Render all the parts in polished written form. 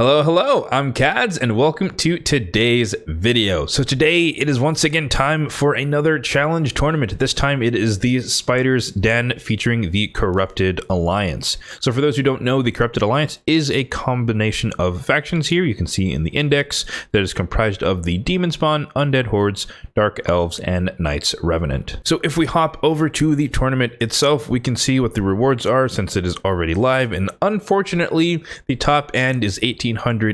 Hello, I'm Kads and welcome to today's video. So today it is once again time for another challenge tournament. This time it is the Spider's Den featuring the Corrupted Alliance. So for those who don't know, the Corrupted Alliance is a combination of factions here. You can see in the index that is comprised of the Demon Spawn, Undead Hordes, Dark Elves, and Knights Revenant. So if we hop over to the tournament itself, we can see what the rewards are since it is already live. And unfortunately, the top end is 1800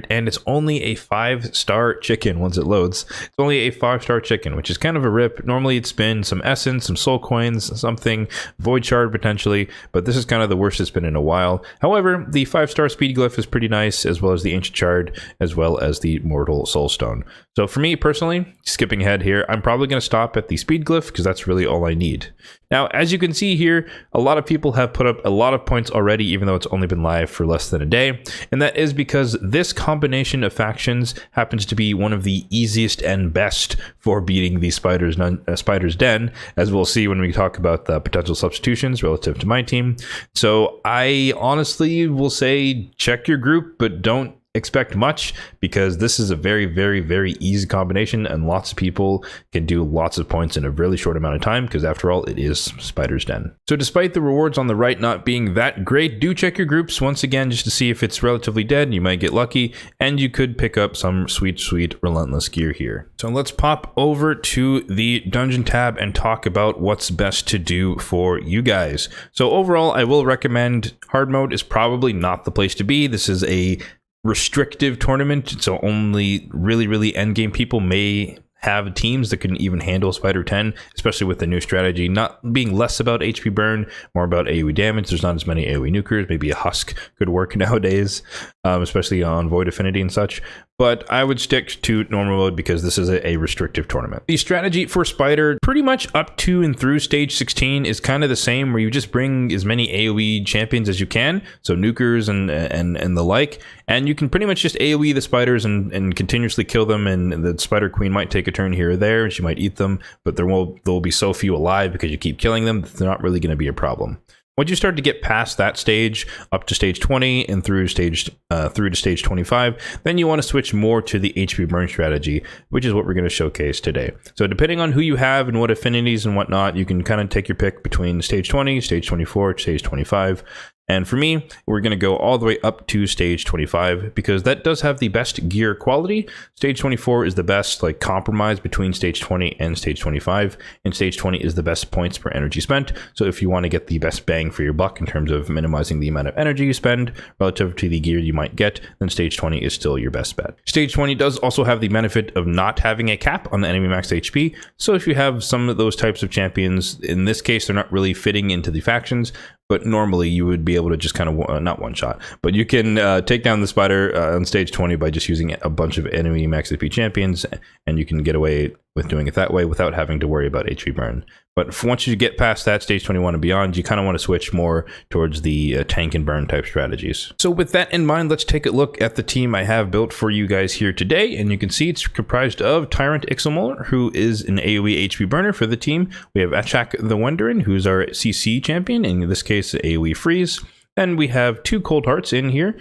and it's only a 5-star chicken once it loads. It's only a 5-star chicken, which is kind of a rip. Normally it's been some essence, some soul coins, something, void shard potentially, but this is kind of the worst it's been in a while. However, the 5-star speed glyph is pretty nice, as well as the ancient shard, as well as the mortal soul stone. So for me personally, skipping ahead here, I'm probably going to stop at the speed glyph because that's really all I need. Now, as you can see here, a lot of people have put up a lot of points already, even though it's only been live for less than a day. And that is because this combination of factions happens to be one of the easiest and best for beating the Spider's Den, as we'll see when we talk about the potential substitutions relative to my team. So I honestly will say check your group, but don't expect much, because this is a very easy combination and lots of people can do lots of points in a really short amount of time, because after all, it is Spider's Den. So despite the rewards on the right not being that great, do check your groups once again just to see if it's relatively dead. You might get lucky and you could pick up some sweet Relentless gear here. So let's pop over to the dungeon tab and talk about what's best to do for you guys. So overall, I will recommend hard mode is probably not the place to be. This is a restrictive tournament, so only really endgame people may have teams that can even handle Spider 10, especially with the new strategy not being less about HP burn, more about AoE damage. There's not as many AoE nukers. Maybe a husk could work nowadays, especially on Void Affinity and such. But I would stick to normal mode because this is a restrictive tournament. The strategy for Spider, pretty much up to and through stage 16, is kind of the same, where you just bring as many AoE champions as you can, so nukers and the like, and you can pretty much just AoE the spiders and continuously kill them, and the Spider Queen might take a turn here or there, and she might eat them, but there will be so few alive because you keep killing them that they're not really going to be a problem. Once you start to get past that stage, up to stage 20 and through to stage 25, then you want to switch more to the HP burn strategy, which is what we're going to showcase today. So depending on who you have and what affinities and whatnot, you can kind of take your pick between stage 20, stage 24, stage 25. And for me, we're going to go all the way up to stage 25 because that does have the best gear quality. Stage 24 is the best like compromise between stage 20 and stage 25, and stage 20 is the best points per energy spent. So if you want to get the best bang for your buck in terms of minimizing the amount of energy you spend relative to the gear you might get, then stage 20 is still your best bet. Stage 20 does also have the benefit of not having a cap on the enemy max HP. So if you have some of those types of champions, in this case, they're not really fitting into the factions, but normally you would be able to just kind of, not one shot, but you can take down the Spider on stage 20 by just using a bunch of enemy max HP champions, and you can get away with doing it that way without having to worry about HP burn. But once you get past that, stage 21 and beyond, you kind of want to switch more towards the tank and burn type strategies. So with that in mind, let's take a look at the team I have built for you guys here today. And you can see it's comprised of Tyrant Ixelmolar, who is an AoE HP burner for the team. We have Achak the Wanderin, who's our CC champion, in this case AoE freeze. Then we have 2 Cold Hearts in here.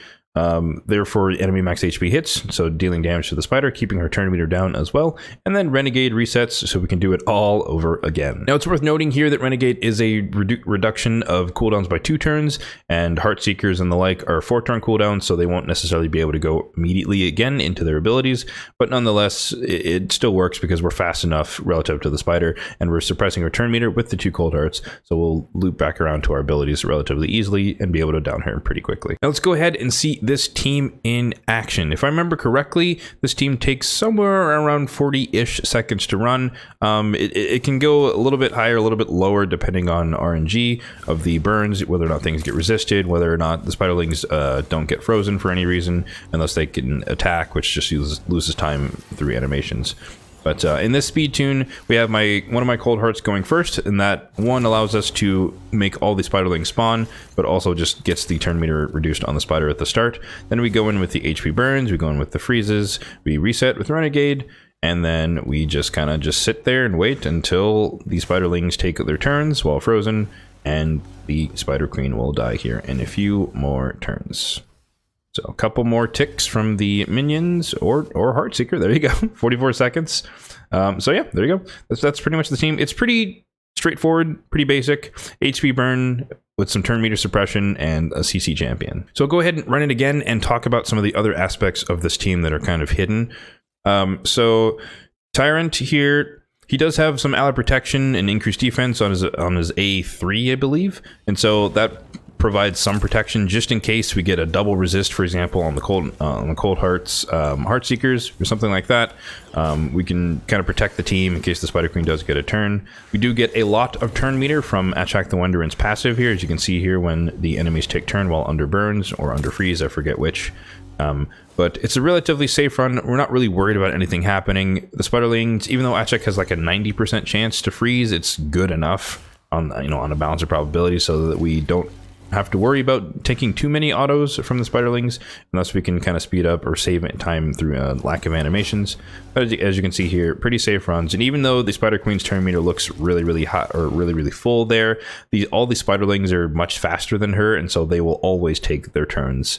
They're for enemy max HP hits, so dealing damage to the Spider, keeping her turn meter down as well. And then Renegade resets, so we can do it all over again. Now, it's worth noting here that Renegade is a reduction of cooldowns by 2 turns, and Heartseekers and the like are 4-turn cooldowns, so they won't necessarily be able to go immediately again into their abilities. But nonetheless, it still works because we're fast enough relative to the Spider, and we're suppressing her turn meter with the 2 Cold Hearts, so we'll loop back around to our abilities relatively easily and be able to down her pretty quickly. Now, let's go ahead and see this team in action. If I remember correctly, this team takes somewhere around 40-ish seconds to run. It can go a little bit higher, a little bit lower, depending on RNG of the burns, whether or not things get resisted, whether or not the Spiderlings don't get frozen for any reason, unless they can attack, which just loses time through animations. But in this speed tune, we have one of my Cold Hearts going first, and that one allows us to make all the Spiderlings spawn, but also just gets the turn meter reduced on the Spider at the start. Then we go in with the HP burns, we go in with the freezes, we reset with Renegade, and then we just kind of just sit there and wait until the Spiderlings take their turns while frozen, and the Spider Queen will die here in a few more turns. So a couple more ticks from the minions or Heartseeker. There you go. 44 seconds. So yeah, there you go. That's pretty much the team. It's pretty straightforward, pretty basic. HP burn with some turn meter suppression and a CC champion. So I'll go ahead and run it again and talk about some of the other aspects of this team that are kind of hidden. So Tyrant here, he does have some ally protection and increased defense on his A3, I believe. And so that provides some protection just in case we get a double resist, for example, on the cold hearts, Heartseekers or something like that. We can kind of protect the team in case the Spider Queen does get a turn. We do get a lot of turn meter from Achak the Wanderan's passive here, as you can see here when the enemies take turn while under burns or under freeze, I forget which. But it's a relatively safe run. We're not really worried about anything happening. The Spiderlings, even though Achak has like a 90% chance to freeze, it's good enough on on a balance of probability so that we don't have to worry about taking too many autos from the Spiderlings unless we can kind of speed up or save time through lack of animations. But as you can see here, pretty safe runs. And even though the Spider Queen's turn meter looks really hot or really full there, all the Spiderlings are much faster than her, and so they will always take their turns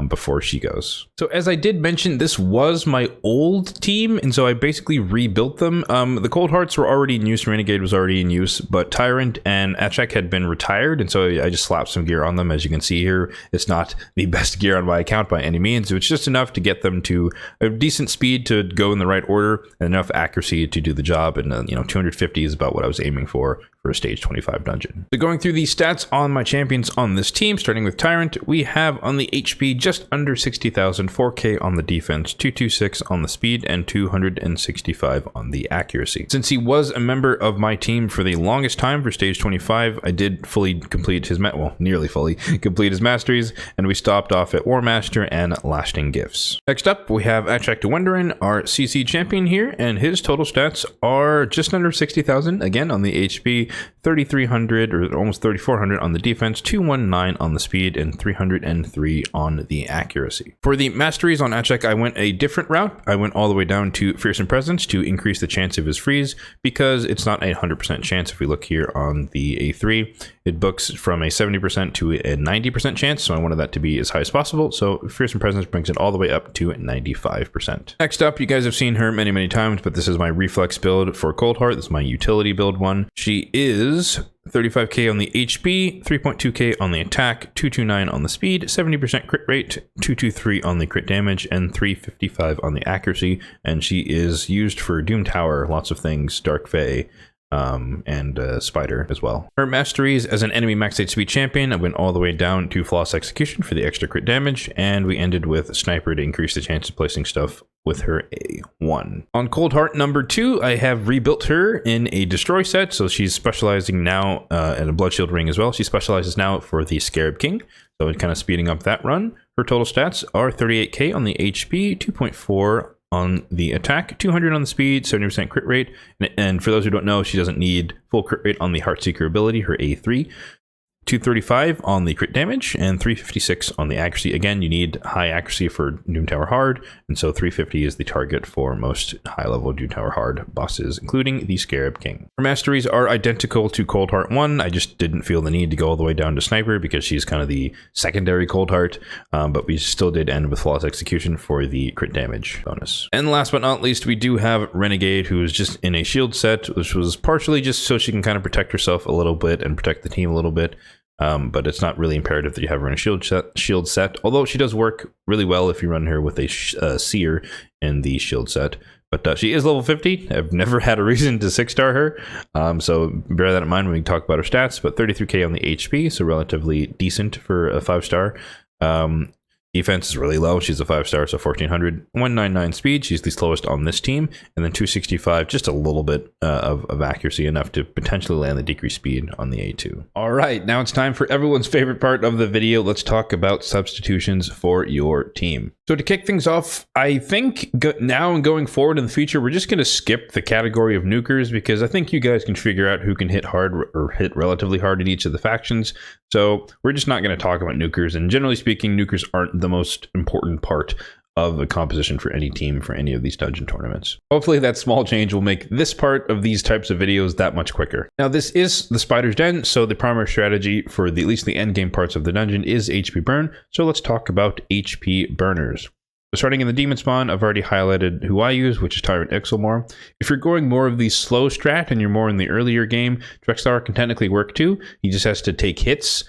before she goes. So as I did mention, this was my old team, and so I basically rebuilt them. The Cold Hearts were already in use, Renegade was already in use, but Tyrant and Achak had been retired, and so I just slapped some gear on them. As you can see here, it's not the best gear on my account by any means. It's just enough to get them to a decent speed to go in the right order and enough accuracy to do the job. And 250 is about what I was aiming for a stage 25 dungeon. So going through the stats on my champions on this team, starting with Tyrant, we have on the HP just under 60,000, 4K on the defense, 226 on the speed, and 265 on the accuracy. Since he was a member of my team for the longest time for stage 25, I did fully complete his, nearly fully complete his masteries, and we stopped off at War Master and Lasting Gifts. Next up, we have Achak the Wanderan, our CC champion here, and his total stats are just under 60,000, again on the HP, 3,300 or almost 3,400 on the defense, 219 on the speed, and 303 on the accuracy. For the masteries on Achak, I went a different route. I went all the way down to Fearsome Presence to increase the chance of his freeze, because it's not a 100% chance. If we look here on the A3, it books from a 70% to a 90% chance, so I wanted that to be as high as possible. So Fearsome Presence brings it all the way up to 95%. Next up, you guys have seen her many times, but this is my reflex build for Cold Heart. This is my utility build one. She is 35k on the HP, 3.2k on the attack, 229 on the speed, 70% crit rate, 223 on the crit damage, and 355 on the accuracy. And she is used for Doom Tower, lots of things, Dark Fae, and Spider as well. Her masteries as an enemy max HP champion, I went all the way down to Flawless Execution for the extra crit damage, and we ended with Sniper to increase the chance of placing stuff with her A1. On Cold Heart number 2, I have rebuilt her in a Destroy set, so she's specializing now in a Blood Shield ring as well. She specializes now for the Scarab King, so it's kind of speeding up that run. Her total stats are 38k on the HP, 2.4 on the attack, 200 on the speed, 70% crit rate, and for those who don't know, she doesn't need full crit rate on the Heartseeker ability, her A3. 235 on the crit damage and 356 on the accuracy. Again, you need high accuracy for Doom Tower Hard, and so 350 is the target for most high-level Doom Tower Hard bosses, including the Scarab King. Her masteries are identical to Cold Heart 1. I just didn't feel the need to go all the way down to Sniper because she's kind of the secondary Cold Heart, but we still did end with Flawless Execution for the crit damage bonus. And last but not least, we do have Renegade, who is just in a shield set, which was partially just so she can kind of protect herself a little bit and protect the team a little bit. But it's not really imperative that you have her in a shield set, although she does work really well if you run her with a seer in the shield set. But she is level 50. I've never had a reason to 6-star her, so bear that in mind when we talk about her stats. But 33k on the HP, so relatively decent for a 5-star. Defense is really low. She's a 5-star, so 1400. 199 speed. She's the slowest on this team. And then 265, just a little bit of accuracy, enough to potentially land the decreased speed on the A2. All right, now it's time for everyone's favorite part of the video. Let's talk about substitutions for your team. So to kick things off, I think now and going forward in the future, we're just going to skip the category of nukers, because I think you guys can figure out who can hit hard or hit relatively hard in each of the factions. So we're just not going to talk about nukers. And generally speaking, nukers aren't the most important part of a composition for any team for any of these dungeon tournaments. Hopefully that small change will make this part of these types of videos that much quicker. Now this is the Spider's Den, so the primary strategy for at least the end game parts of the dungeon is HP burn. So let's talk about HP burners. So starting in the demon spawn, I've already highlighted who I use, which is Tyrant Ixelmore. If you're going more of the slow strat and you're more in the earlier game, Drexthar can technically work too. He just has to take hits.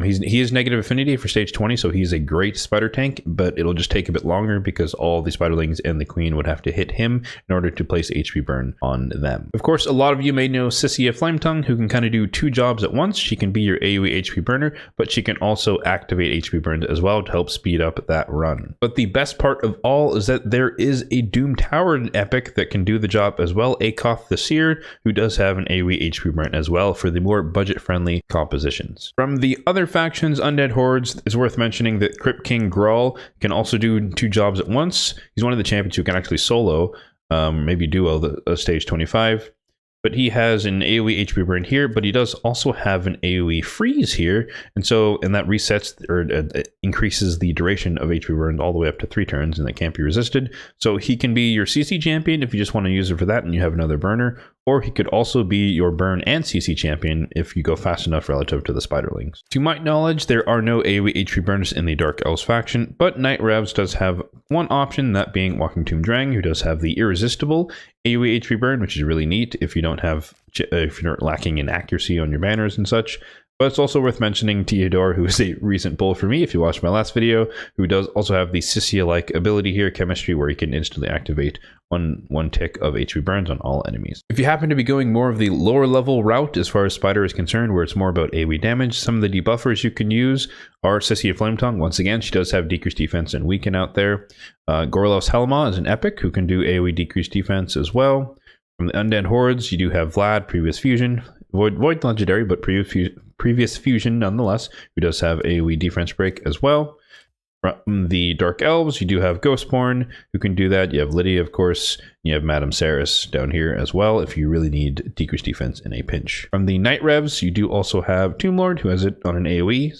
He is negative affinity for stage 20, so he's a great spider tank, but it'll just take a bit longer because all the spiderlings and the queen would have to hit him in order to place HP burn on them. Of course, a lot of you may know Sissia Flametongue, who can kind of do two jobs at once. She can be your AoE HP burner, but she can also activate HP burn as well to help speed up that run. But the best part of all is that there is a Doom Tower epic that can do the job as well, Akoth the Seer, who does have an AoE HP burn as well for the more budget-friendly compositions. From the other factions, Undead Hordes, it's worth mentioning that Crypt King Grawl can also do two jobs at once. He's one of the champions who can actually solo, maybe duo the stage 25. But he has an AoE HP burn here, but he does also have an AoE freeze here. And that resets or increases the duration of HP burn all the way up to 3 turns, and that can't be resisted. So he can be your CC champion if you just want to use it for that and you have another burner. Or he could also be your burn and CC champion if you go fast enough relative to the spiderlings. To my knowledge, there are no AoE HP burners in the Dark Elves faction, but Night Revs does have one option, that being Walking Tomb Drang, who does have the irresistible AoE HP burn, which is really neat if you don't have, if you're lacking in accuracy on your banners and such. But it's also worth mentioning Theodore, who is a recent pull for me if you watched my last video, who does also have the Sissia-like ability here, Chemistry, where he can instantly activate one tick of HP burns on all enemies. If you happen to be going more of the lower level route as far as Spider is concerned, where it's more about AoE damage, some of the debuffers you can use are Sissia Flametongue. Once again, she does have decreased defense and weaken out there. Gorlov's Helma is an epic who can do AoE decreased defense as well. From the Undead Hordes, you do have Vlad, Previous Fusion, Void Legendary, but Previous Fusion nonetheless, who does have AoE defense break as well. From the Dark Elves, you do have Ghostborn, who can do that. You have Lydia, of course. You have Madame Saris down here as well, if you really need decreased defense in a pinch. From the Night Revs, you do also have Tomb Lord, who has it on an AoE,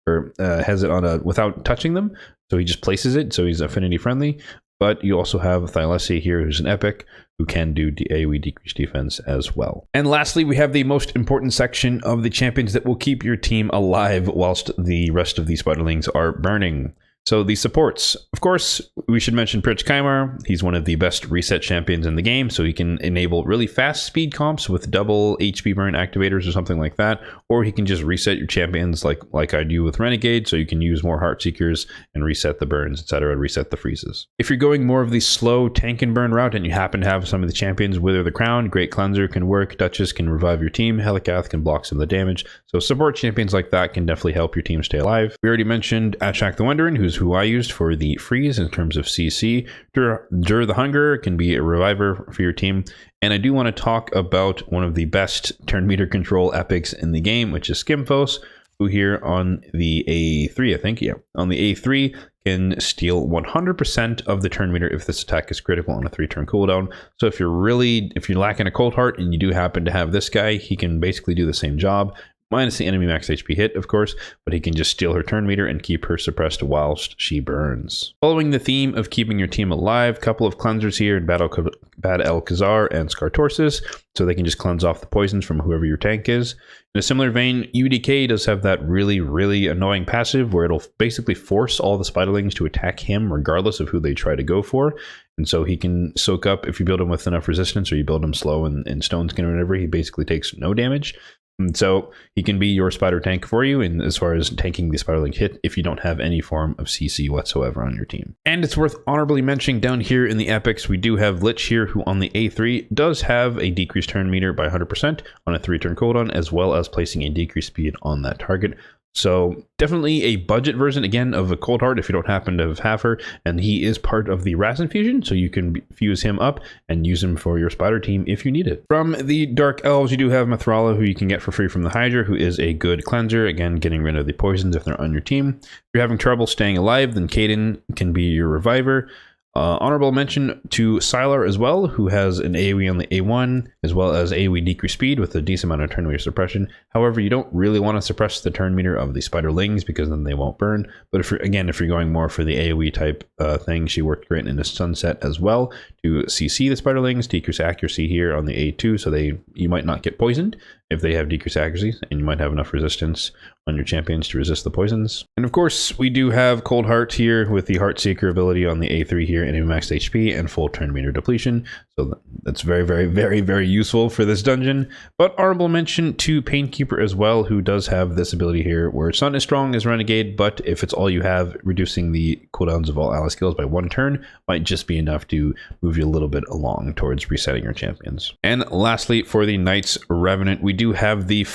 or has it on a without touching them. So he just places it, so he's affinity friendly. But you also have Thylessi here, who's an epic, who can do AoE decreased defense as well. And lastly, we have the most important section of the champions that will keep your team alive whilst the rest of the spiderlings are burning. So the supports, of course, we should mention Pritch Kymar. He's one of the best reset champions in the game, so he can enable really fast speed comps with double HP burn activators or something like that, or he can just reset your champions like I do with Renegade, so you can use more Heartseekers and reset the burns, etc., reset the freezes. If you're going more of the slow tank and burn route and you happen to have some of the champions, Wither the Crown, Great Cleanser can work, Duchess can revive your team, Helikath can block some of the damage, so support champions like that can definitely help your team stay alive. We already mentioned Ashak the Wondering, who's who I used for the freeze in terms of CC. Dur the Hunger can be a reviver for your team. And I do want to talk about one of the best turn meter control epics in the game, which is Skimfos, who here on the A3, I think, yeah, on the A3 can steal 100% of the turn meter if this attack is critical on a 3-turn cooldown. So if you're lacking a cold heart and you do happen to have this guy, he can basically do the same job. Minus the enemy max HP hit, of course, but he can just steal her turn meter and keep her suppressed whilst she burns. Following the theme of keeping your team alive, couple of cleansers here in Bad El Khazar and Skartorsis, so they can just cleanse off the poisons from whoever your tank is. In a similar vein, UDK does have that really, really annoying passive where it'll basically force all the spiderlings to attack him regardless of who they try to go for. And so he can soak up, if you build him with enough resistance or you build him slow and stone skin or whatever, he basically takes no damage. And so he can be your spider tank for you in as far as tanking the spiderling hit if you don't have any form of CC whatsoever on your team. And it's worth honorably mentioning down here in the epics, we do have Lich here, who on the A3 does have a decreased turn meter by 100% on a 3-turn cooldown, as well as placing a decreased speed on that target. So definitely a budget version, again, of a Cold Heart if you don't happen to have her. And he is part of the Raz Infusion, so you can fuse him up and use him for your spider team if you need it. From the Dark Elves, you do have Mithrala, who you can get for free from the Hydra, who is a good cleanser. Again, getting rid of the poisons if they're on your team. If you're having trouble staying alive, then Kaden can be your reviver. Honorable mention to Sylar as well, who has an AoE on the A1, as well as AoE decrease speed with a decent amount of turn meter suppression. However, you don't really want to suppress the turn meter of the spiderlings because then they won't burn. But if you're going more for the AoE type thing, she worked great in the Sunset as well to CC the spiderlings, decrease accuracy here on the A2, so you might not get poisoned if they have decreased accuracy, and you might have enough resistance on your champions to resist the poisons. And of course, we do have Cold Heart here with the Heartseeker ability on the A3 here, and max HP and full turn meter depletion. So that's very, very, very, very useful for this dungeon. But honorable mention to Painkeeper as well, who does have this ability here, where it's not as strong as Renegade, but if it's all you have, reducing the cooldowns of all ally skills by 1 turn might just be enough to move you a little bit along towards resetting your champions. And lastly, for the Knights Revenant, we do have the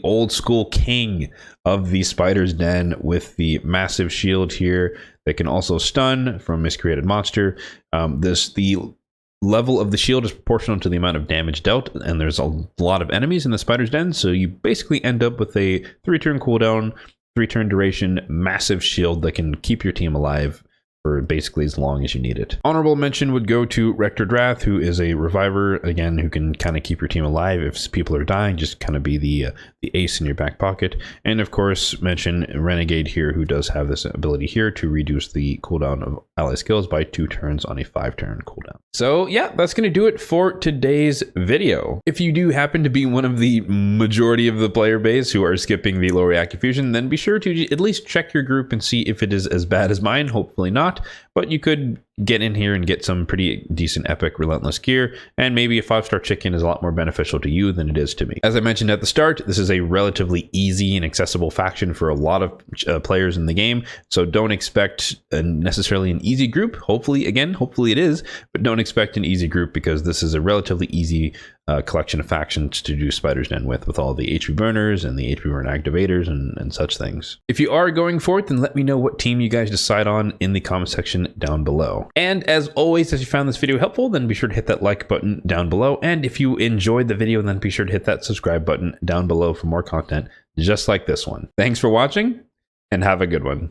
old school king of the Spider's Den with the massive shield here that can also stun from Miscreated Monster. The level of the shield is proportional to the amount of damage dealt, and there's a lot of enemies in the Spider's Den, so you basically end up with a 3-turn cooldown, 3-turn duration, massive shield that can keep your team alive for basically as long as you need it. Honorable mention would go to Rector Drath, who is a reviver, again, who can kind of keep your team alive if people are dying, just kind of be the ace in your back pocket. And of course, mention Renegade here, who does have this ability here to reduce the cooldown of ally skills by 2 turns on a 5-turn cooldown. So yeah, that's going to do it for today's video. If you do happen to be one of the majority of the player base who are skipping the low reactive fusion, then be sure to at least check your group and see if it is as bad as mine. Hopefully not. But you could get in here and get some pretty decent epic Relentless gear, and maybe a 5-star chicken is a lot more beneficial to you than it is to me. As I mentioned at the start, this is a relatively easy and accessible faction for a lot of players in the game, so don't expect necessarily an easy group. Hopefully it is, but don't expect an easy group, because this is a relatively easy collection of factions to do Spider's Den with all the HP burners and the HP burn activators and such things. If you are going for it, then let me know what team you guys decide on in the comment section down below. And as always, if you found this video helpful, then be sure to hit that like button down below. And if you enjoyed the video, then be sure to hit that subscribe button down below for more content just like this one. Thanks for watching, and have a good one.